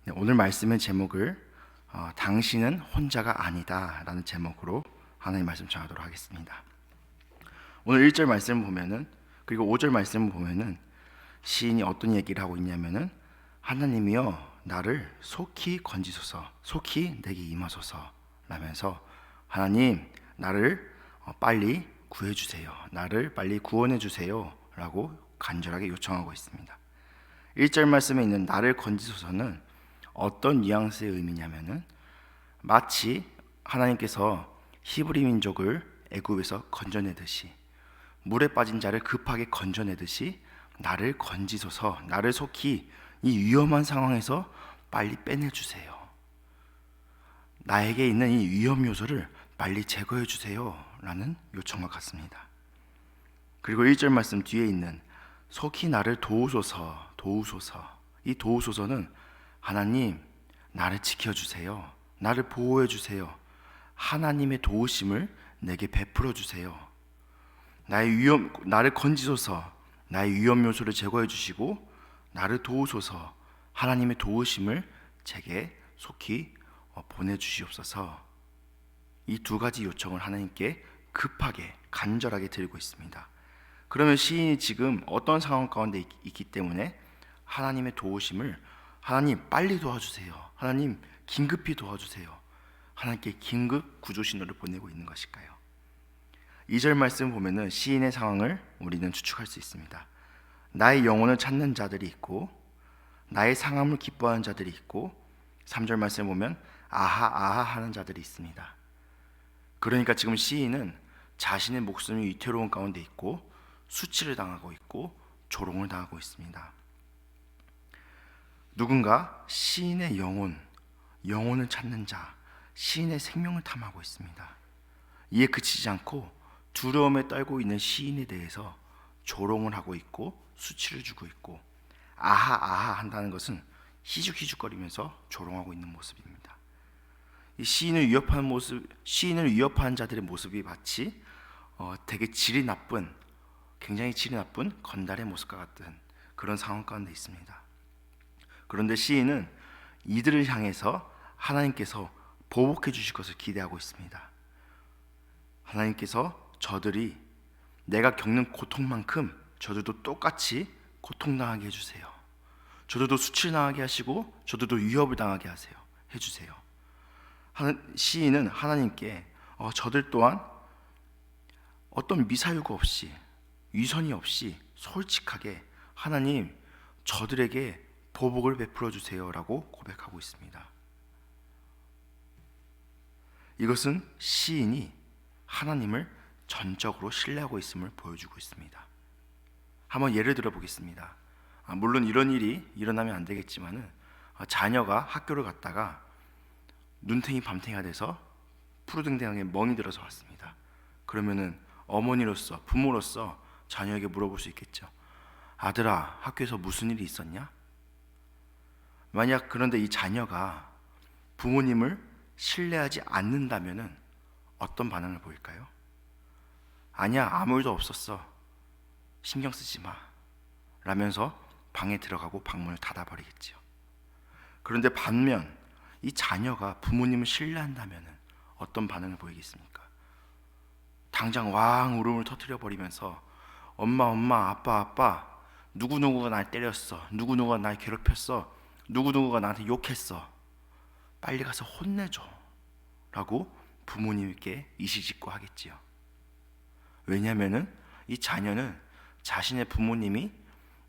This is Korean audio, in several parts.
네, 오늘 말씀의 제목을 당신은 혼자가 아니다 라는 제목으로 하나님 말씀 전하도록 하겠습니다. 오늘 1절 말씀 보면은, 그리고 5절 말씀 보면은 시인이 어떤 얘기를 하고 있냐면은, 하나님이여 나를 속히 건지소서, 속히 내게 임하소서 라면서, 하나님 나를 빨리 구해주세요, 나를 빨리 구원해 주세요 라고 간절하게 요청하고 있습니다. 1절 말씀에 있는 나를 건지소서는 어떤 뉘앙스의 의미냐면은, 마치 하나님께서 히브리 민족을 애굽에서 건져내듯이, 물에 빠진 자를 급하게 건져내듯이 나를 건지소서, 나를 속히 이 위험한 상황에서 빨리 빼내주세요, 나에게 있는 이 위험 요소를 빨리 제거해 주세요 라는 요청과 같습니다. 그리고 1절 말씀 뒤에 있는 속히 나를 도우소서, 도우소서, 이 도우소서는 하나님 나를 지켜주세요, 나를 보호해 주세요, 하나님의 도우심을 내게 베풀어 주세요, 나를 건지소서, 나의 위험 요소를 제거해 주시고 나를 도우소서, 하나님의 도우심을 제게 속히 보내주시옵소서. 이 두 가지 요청을 하나님께 급하게 간절하게 드리고 있습니다. 그러면 시인이 지금 어떤 상황 가운데 있기 때문에 하나님의 도우심을, 하나님 빨리 도와주세요, 하나님 긴급히 도와주세요, 하나님께 긴급 구조 신호를 보내고 있는 것일까요? 2절 말씀 보면은 시인의 상황을 우리는 추측할 수 있습니다. 나의 영혼을 찾는 자들이 있고, 나의 상함을 기뻐하는 자들이 있고, 3절 말씀 보면 아하 아하 하는 자들이 있습니다. 그러니까 지금 시인은 자신의 목숨이 위태로운 가운데 있고, 수치를 당하고 있고, 조롱을 당하고 있습니다. 누군가 시인의 영혼을 찾는 자, 시인의 생명을 탐하고 있습니다. 이에 그치지 않고 두려움에 떨고 있는 시인에 대해서 조롱을 하고 있고, 수치를 주고 있고, 아하 아하 한다는 것은 희죽희죽거리면서 조롱하고 있는 모습입니다. 이 시인을 위협하는 자들의 모습이 마치 되게 굉장히 질이 나쁜 건달의 모습과 같은 그런 상황 가운데 있습니다. 그런데 시인은 이들을 향해서 하나님께서 보복해 주실 것을 기대하고 있습니다. 하나님께서 저들이 내가 겪는 고통만큼 저들도 똑같이 고통당하게 해주세요, 저들도 수치를 당하게 하시고 저들도 위협을 당하게 해주세요. 시인은 하나님께 저들 또한 어떤 미사유가 없이, 위선이 없이 솔직하게 하나님 저들에게 보복을 베풀어 주세요 라고 고백하고 있습니다. 이것은 시인이 하나님을 전적으로 신뢰하고 있음을 보여주고 있습니다. 한번 예를 들어 보겠습니다. 물론 이런 일이 일어나면 안 되겠지만은, 자녀가 학교를 갔다가 눈탱이 밤탱이가 돼서 푸르등등하게 멍이 들어서 왔습니다. 그러면은 어머니로서, 부모로서 자녀에게 물어볼 수 있겠죠. 아들아, 학교에서 무슨 일이 있었냐? 만약 그런데 이 자녀가 부모님을 신뢰하지 않는다면은 어떤 반응을 보일까요? 아니야, 아무 일도 없었어, 신경 쓰지 마 라면서 방에 들어가고 방문을 닫아버리겠지요. 그런데 반면 이 자녀가 부모님을 신뢰한다면은 어떤 반응을 보이겠습니까? 당장 왕 울음을 터뜨려 버리면서 엄마 아빠 누구누구가 날 때렸어, 누구누구가 날 괴롭혔어, 누구누구가 나한테 욕했어, 빨리 가서 혼내줘 라고 부모님께 이실직고 하겠지요. 왜냐하면은 이 자녀는 자신의 부모님이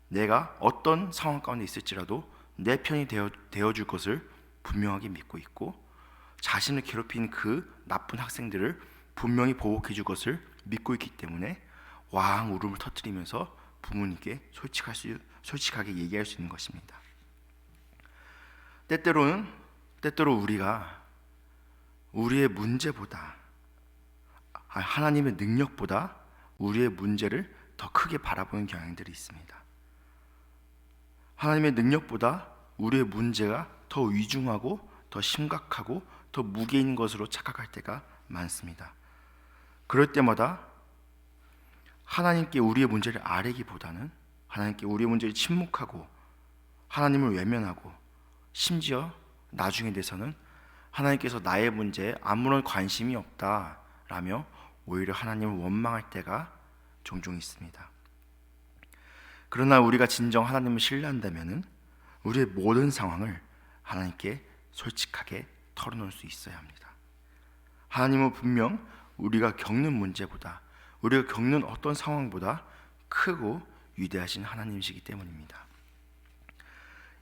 내가 어떤 상황 가운데 있을지라도 내 편이 되어줄 것을 분명하게 믿고 있고, 자신을 괴롭힌 그 나쁜 학생들을 분명히 보복해 줄 것을 믿고 있기 때문에 왕 울음을 터뜨리면서 부모님께 솔직하게 얘기할 수 있는 것입니다. 때때로 우리가 우리의 문제보다, 하나님의 능력보다 우리의 문제를 더 크게 바라보는 경향들이 있습니다. 하나님의 능력보다 우리의 문제가 더 위중하고 더 심각하고 더 무게 있는 것으로 착각할 때가 많습니다. 그럴 때마다 하나님께 우리의 문제를 아뢰기보다는, 하나님께 우리의 문제를 침묵하고 하나님을 외면하고 심지어 나중에 돼서는 하나님께서 나의 문제에 아무런 관심이 없다라며 오히려 하나님을 원망할 때가 종종 있습니다. 그러나 우리가 진정 하나님을 신뢰한다면 우리의 모든 상황을 하나님께 솔직하게 털어놓을 수 있어야 합니다. 하나님은 분명 우리가 겪는 문제보다, 우리가 겪는 어떤 상황보다 크고 위대하신 하나님이시기 때문입니다.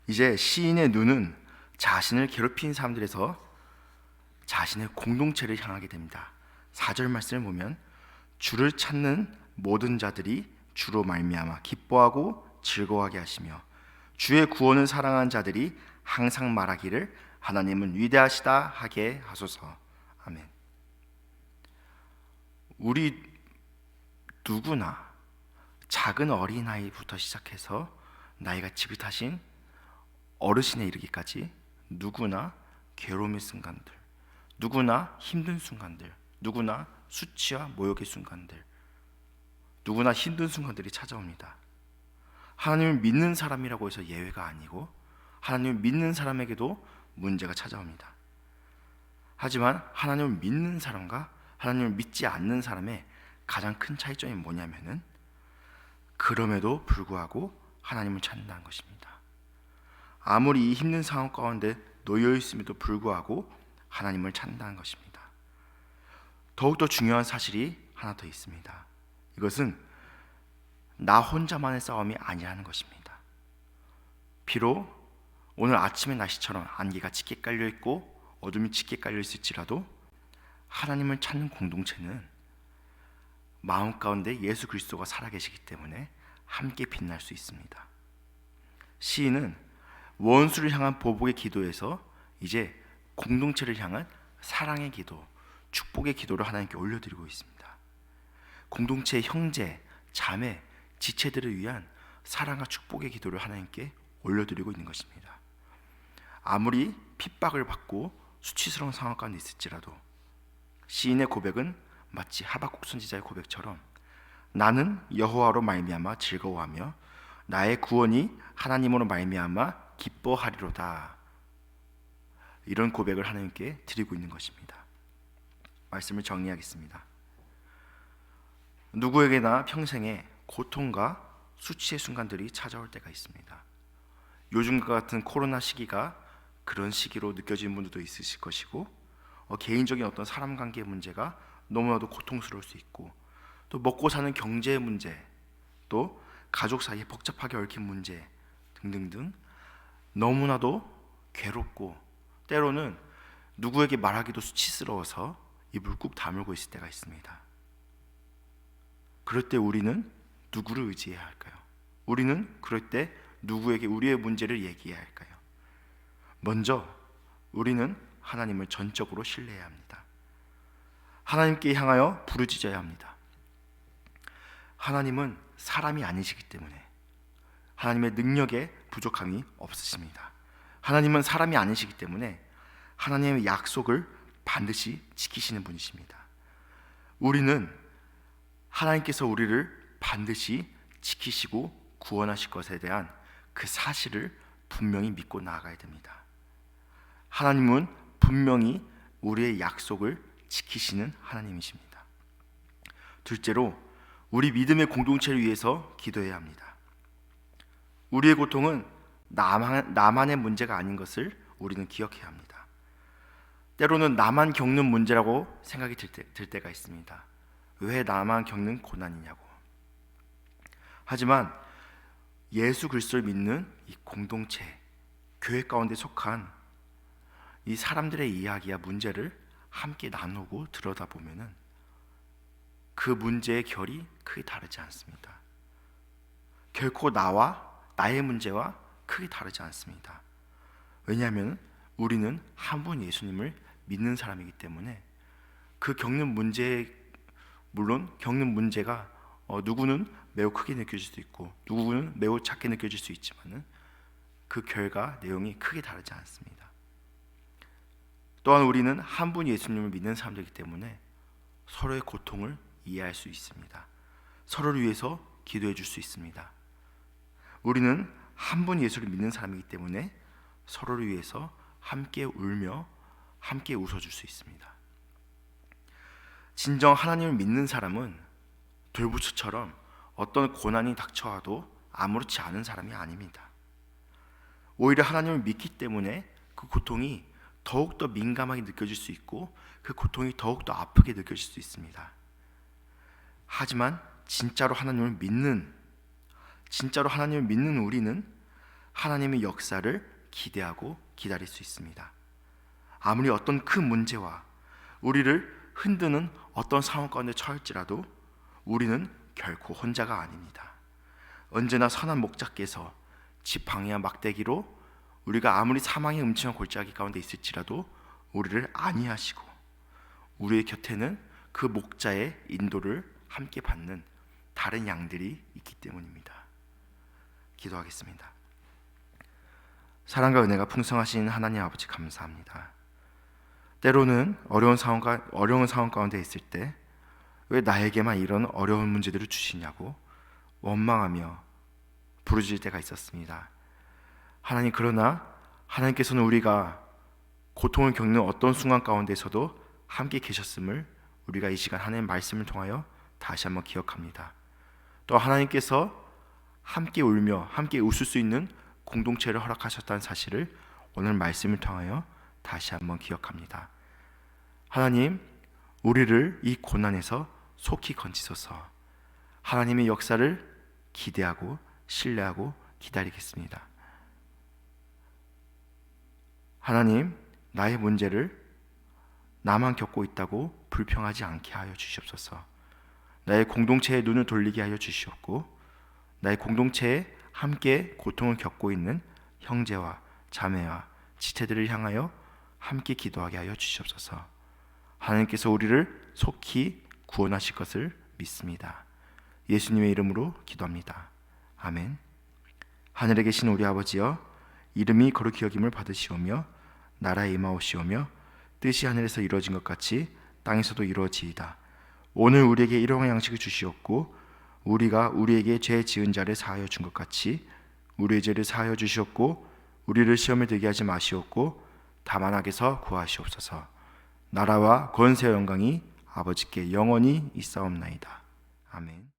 이제 시인의 눈은 자신을 괴롭힌 사람들에서 자신의 공동체를 향하게 됩니다. 4절 말씀을 보면 주를 찾는 모든 자들이 주로 말미암아 기뻐하고 즐거워하게 하시며 주의 구원을 사랑하는 자들이 항상 말하기를 하나님은 위대하시다 하게 하소서. 아멘. 우리 누구나 작은 어린아이부터 시작해서 나이가 지긋하신 어르신에 이르기까지 누구나 괴로움의 순간들, 누구나 힘든 순간들, 누구나 수치와 모욕의 순간들, 누구나 힘든 순간들이 찾아옵니다. 하나님을 믿는 사람이라고 해서 예외가 아니고 하나님을 믿는 사람에게도 문제가 찾아옵니다. 하지만 하나님을 믿는 사람과 하나님을 믿지 않는 사람의 가장 큰 차이점이 뭐냐면은 그럼에도 불구하고 하나님을 찾는다는 것입니다. 아무리 이 힘든 상황 가운데 놓여 있음에도 불구하고 하나님을 찾는다는 것입니다. 더욱더 중요한 사실이 하나 더 있습니다. 이것은 나 혼자만의 싸움이 아니라는 것입니다. 비록 오늘 아침의 날씨처럼 안개가 짙게 깔려 있고 어둠이 짙게 깔려 있을지라도 하나님을 찾는 공동체는 마음 가운데 예수 그리스도가 살아계시기 때문에 함께 빛날 수 있습니다. 시인은 원수를 향한 보복의 기도에서 이제 공동체를 향한 사랑의 기도, 축복의 기도를 하나님께 올려드리고 있습니다. 공동체의 형제, 자매, 지체들을 위한 사랑과 축복의 기도를 하나님께 올려드리고 있는 것입니다. 아무리 핍박을 받고 수치스러운 상황 가운데 있을지라도 시인의 고백은 마치 하박국 선지자의 고백처럼 나는 여호와로 말미암아 즐거워하며 나의 구원이 하나님으로 말미암아 기뻐하리로다. 이런 고백을 하나님께 드리고 있는 것입니다. 말씀을 정리하겠습니다. 누구에게나 평생에 고통과 수치의 순간들이 찾아올 때가 있습니다. 요즘과 같은 코로나 시기가 그런 시기로 느껴지는 분들도 있으실 것이고 개인적인 어떤 사람 관계의 문제가 너무나도 고통스러울 수 있고 또 먹고 사는 경제의 문제, 또 가족 사이에 복잡하게 얽힌 문제 등등등 너무나도 괴롭고 때로는 누구에게 말하기도 수치스러워서 입을 꾹 다물고 있을 때가 있습니다. 그럴 때 우리는 누구를 의지해야 할까요? 우리는 그럴 때 누구에게 우리의 문제를 얘기해야 할까요? 먼저 우리는 하나님을 전적으로 신뢰해야 합니다. 하나님께 향하여 부르짖어야 합니다. 하나님은 사람이 아니시기 때문에 하나님의 능력에 부족함이 없으십니다. 하나님은 사람이 아니시기 때문에 하나님의 약속을 반드시 지키시는 분이십니다. 우리는 하나님께서 우리를 반드시 지키시고 구원하실 것에 대한 그 사실을 분명히 믿고 나아가야 됩니다. 하나님은 분명히 우리의 약속을 지키시는 하나님이십니다. 둘째로 우리 믿음의 공동체를 위해서 기도해야 합니다. 우리의 고통은 나만의 문제가 아닌 것을 우리는 기억해야 합니다. 때로는 나만 겪는 문제라고 생각이 들 때가 있습니다. 왜 나만 겪는 고난이냐고. 하지만 예수 그리스도를 믿는 이 공동체, 교회 가운데 속한 이 사람들의 이야기와 문제를 함께 나누고 들여다보면은 그 문제의 결이 크게 다르지 않습니다. 결코 나의 문제와 크게 다르지 않습니다. 왜냐하면 우리는 한 분 예수님을 믿는 사람이기 때문에 그 겪는 문제, 물론 겪는 문제가 누구는 매우 크게 느껴질 수 있고 누구는 매우 작게 느껴질 수 있지만은 그 결과 내용이 크게 다르지 않습니다. 또한 우리는 한 분 예수님을 믿는 사람들이기 때문에 서로의 고통을 이해할 수 있습니다. 서로를 위해서 기도해 줄 수 있습니다. 우리는 한 분 예수를 믿는 사람이기 때문에 서로를 위해서 함께 울며 함께 웃어줄 수 있습니다. 진정 하나님을 믿는 사람은 돌부처처럼 어떤 고난이 닥쳐와도 아무렇지 않은 사람이 아닙니다. 오히려 하나님을 믿기 때문에 그 고통이 더욱더 민감하게 느껴질 수 있고 그 고통이 더욱더 아프게 느껴질 수 있습니다. 하지만 진짜로 하나님을 믿는 우리는 하나님의 역사를 기대하고 기다릴 수 있습니다. 아무리 어떤 큰 문제와 우리를 흔드는 어떤 상황 가운데 처할지라도 우리는 결코 혼자가 아닙니다. 언제나 선한 목자께서 집 방해와 막대기로 우리가 아무리 사망의 음침한 골짜기 가운데 있을지라도 우리를 안위하시고 우리의 곁에는 그 목자의 인도를 함께 받는 다른 양들이 있기 때문입니다. 기도하겠습니다. 사랑과 은혜가 풍성하신 하나님 아버지 감사합니다. 때로는 어려운 상황 가운데 있을 때 왜 나에게만 이런 어려운 문제들을 주시냐고 원망하며 부르짖을 때가 있었습니다. 하나님, 그러나 하나님께서는 우리가 고통을 겪는 어떤 순간 가운데서도 함께 계셨음을 우리가 이 시간 하나님의 말씀을 통하여 다시 한번 기억합니다. 또 하나님께서 함께 울며 함께 웃을 수 있는 공동체를 허락하셨다는 사실을 오늘 말씀을 통하여 다시 한번 기억합니다. 하나님, 우리를 이 고난에서 속히 건지소서. 하나님의 역사를 기대하고 신뢰하고 기다리겠습니다. 하나님, 나의 문제를 나만 겪고 있다고 불평하지 않게 하여 주시옵소서. 나의 공동체에 눈을 돌리게 하여 주시옵고 나의 공동체에 함께 고통을 겪고 있는 형제와 자매와 지체들을 향하여 함께 기도하게 하여 주시옵소서. 하나님께서 우리를 속히 구원하실 것을 믿습니다. 예수님의 이름으로 기도합니다. 아멘. 하늘에 계신 우리 아버지여, 이름이 거룩히 여김을 받으시오며 나라에 임하옵시오며 뜻이 하늘에서 이루어진 것 같이 땅에서도 이루어지이다. 오늘 우리에게 일용할 양식을 주시옵고 우리가 우리에게 죄 지은 자를 사하여 준 것 같이 우리의 죄를 사하여 주시옵고 우리를 시험에 들게 하지 마시옵고 다만 악에서 구하시옵소서. 나라와 권세와 영광이 아버지께 영원히 있사옵나이다. 아멘.